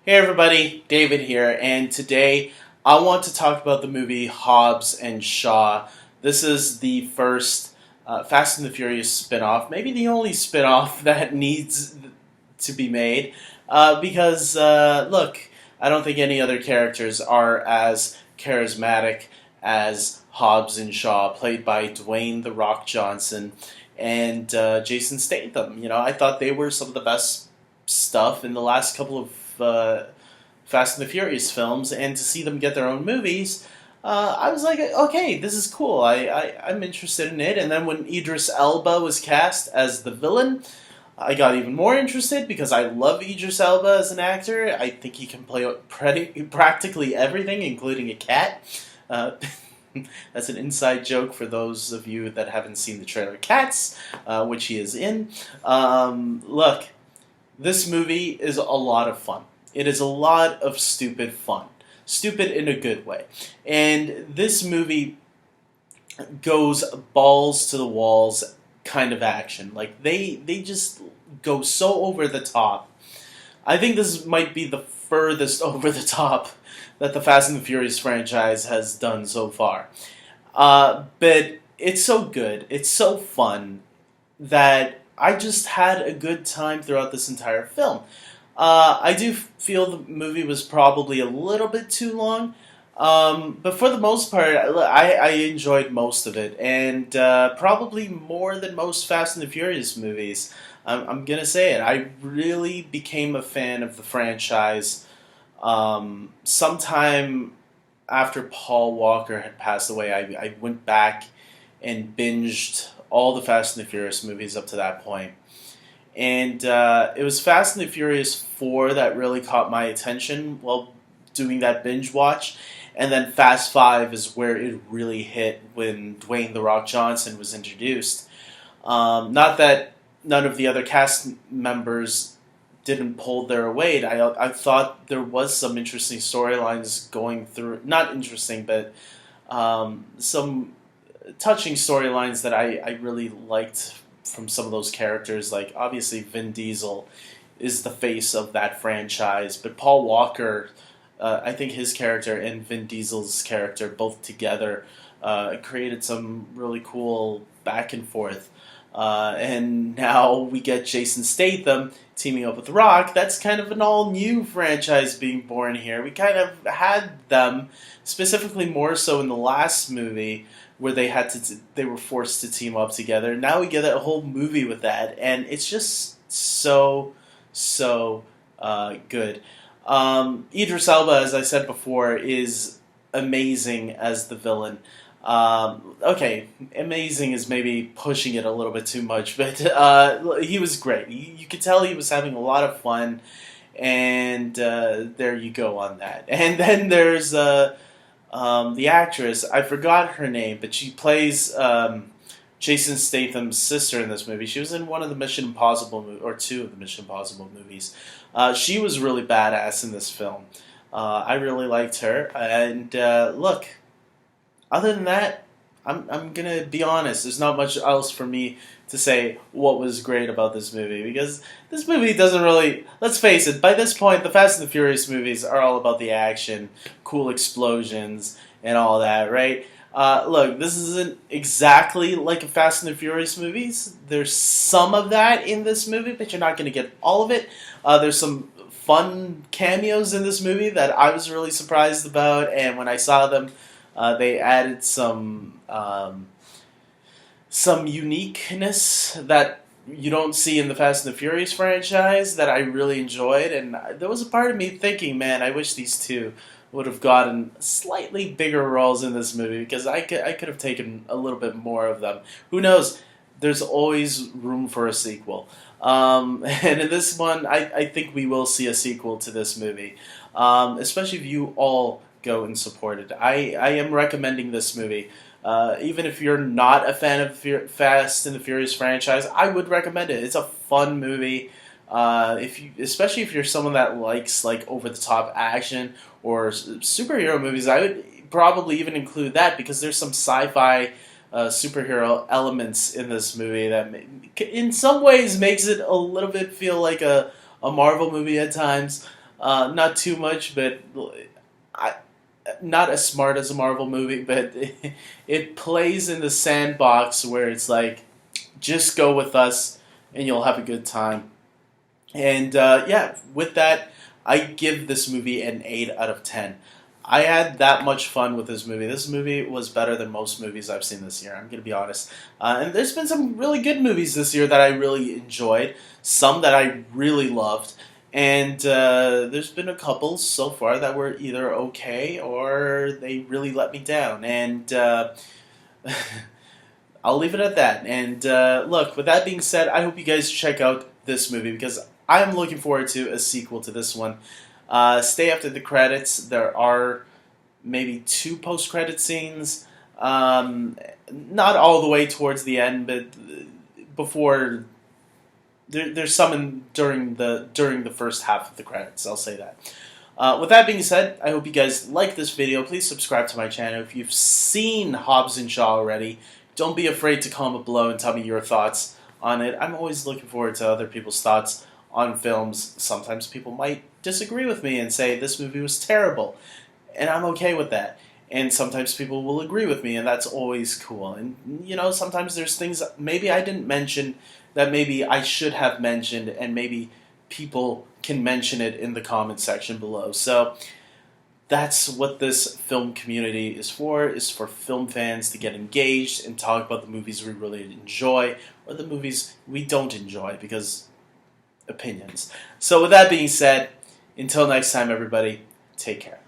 Hey everybody, David here, and today I want to talk about the movie Hobbs and Shaw. This is the first Fast and the Furious spin-off, maybe the only spin-off that needs to be made, because, look, I don't think any other characters are as charismatic as Hobbs and Shaw, played by Dwayne "The Rock" Johnson and Jason Statham. I thought they were some of the best stuff in the last couple of Fast and the Furious films, and to see them get their own movies, I was like, okay, this is cool. I'm interested in it. And then when Idris Elba was cast as the villain, I got even more interested because I love Idris Elba as an actor. I think he can play practically everything, including a cat. Uh, that's an inside joke for those of you that haven't seen the trailer Cats, which he is in. Look, this movie is a lot of fun. It is a lot of stupid fun. Stupid in a good way. And this movie goes balls to the walls kind of action. Like, they just go so over the top. I think this might be the furthest over the top that the Fast and the Furious franchise has done so far. But it's so good. It's so fun that I just had a good time throughout this entire film. I do feel the movie was probably a little bit too long, but for the most part, I enjoyed most of it, and probably more than most Fast and the Furious movies. I'm gonna say it. I really became a fan of the franchise sometime after Paul Walker had passed away. I went back and binged all the Fast and the Furious movies up to that point. And it was Fast and the Furious 4 that really caught my attention while doing that binge watch. And then Fast 5 is where it really hit when Dwayne "The Rock" Johnson was introduced. Not that none of the other cast members didn't pull their weight. I thought there was some interesting storylines going through. Not interesting, but some touching storylines that I really liked from some of those characters. Like, obviously Vin Diesel is the face of that franchise, but Paul Walker, I think his character and Vin Diesel's character both together created some really cool back and forth. And now we get Jason Statham teaming up with The Rock. That's kind of an all-new franchise being born here. We kind of had them, specifically more so in the last movie, where they were forced to team up together. Now we get a whole movie with that, and it's just so good. Idris Elba, as I said before, is amazing as the villain. Okay, amazing is maybe pushing it a little bit too much, but he was great. You could tell he was having a lot of fun, and there you go on that. And then there's the actress. I forgot her name, but she plays Jason Statham's sister in this movie. She was in one of the Mission Impossible or two of the Mission Impossible movies. She was really badass in this film. I really liked her, and look. Other than that, I'm gonna be honest. There's not much else for me to say what was great about this movie, because this movie doesn't really. Let's face it. By this point, the Fast and the Furious movies are all about the action, cool explosions, and all that, right? Look, this isn't exactly like a Fast and the Furious movies. There's some of that in this movie, but you're not gonna get all of it. There's some fun cameos in this movie that I was really surprised about, and when I saw them. They added some uniqueness that you don't see in the Fast and the Furious franchise that I really enjoyed, and there was a part of me thinking, man, I wish these two would have gotten slightly bigger roles in this movie, because I could have taken a little bit more of them. Who knows? There's always room for a sequel. And in this one, I think we will see a sequel to this movie, especially if you all go and support it. I am recommending this movie. Even if you're not a fan of Fast and the Furious franchise, I would recommend it. It's a fun movie. Especially if you're someone that likes like over the top action or superhero movies, I would probably even include that, because there's some sci-fi superhero elements in this movie that in some ways makes it a little bit feel like a Marvel movie at times. Not too much, but I, not as smart as a Marvel movie, but it plays in the sandbox where it's like, just go with us and you'll have a good time. And yeah, with that, I give this movie an 8 out of 10. I had that much fun with this movie. This movie was better than most movies I've seen this year. I'm going to be honest. And there's been some really good movies this year that I really enjoyed, some that I really loved. And there's been a couple so far that were either okay or they really let me down. And I'll leave it at that. And look, with that being said, I hope you guys check out this movie because I'm looking forward to a sequel to this one. Stay after the credits. There are maybe 2 post-credit scenes. Not all the way towards the end, but before there's some during the first half of the credits. I'll say that. With that being said, I hope you guys like this video. Please subscribe to my channel. If you've seen Hobbs and Shaw already, don't be afraid to comment below and tell me your thoughts on it. I'm always looking forward to other people's thoughts on films. Sometimes people might disagree with me and say this movie was terrible, and I'm okay with that. And sometimes people will agree with me, and that's always cool. And you know, sometimes there's things maybe I didn't mention that maybe I should have mentioned, and maybe people can mention it in the comment section below. So that's what this film community is for film fans to get engaged and talk about the movies we really enjoy or the movies we don't enjoy, because opinions. So with that being said, until next time, everybody, take care.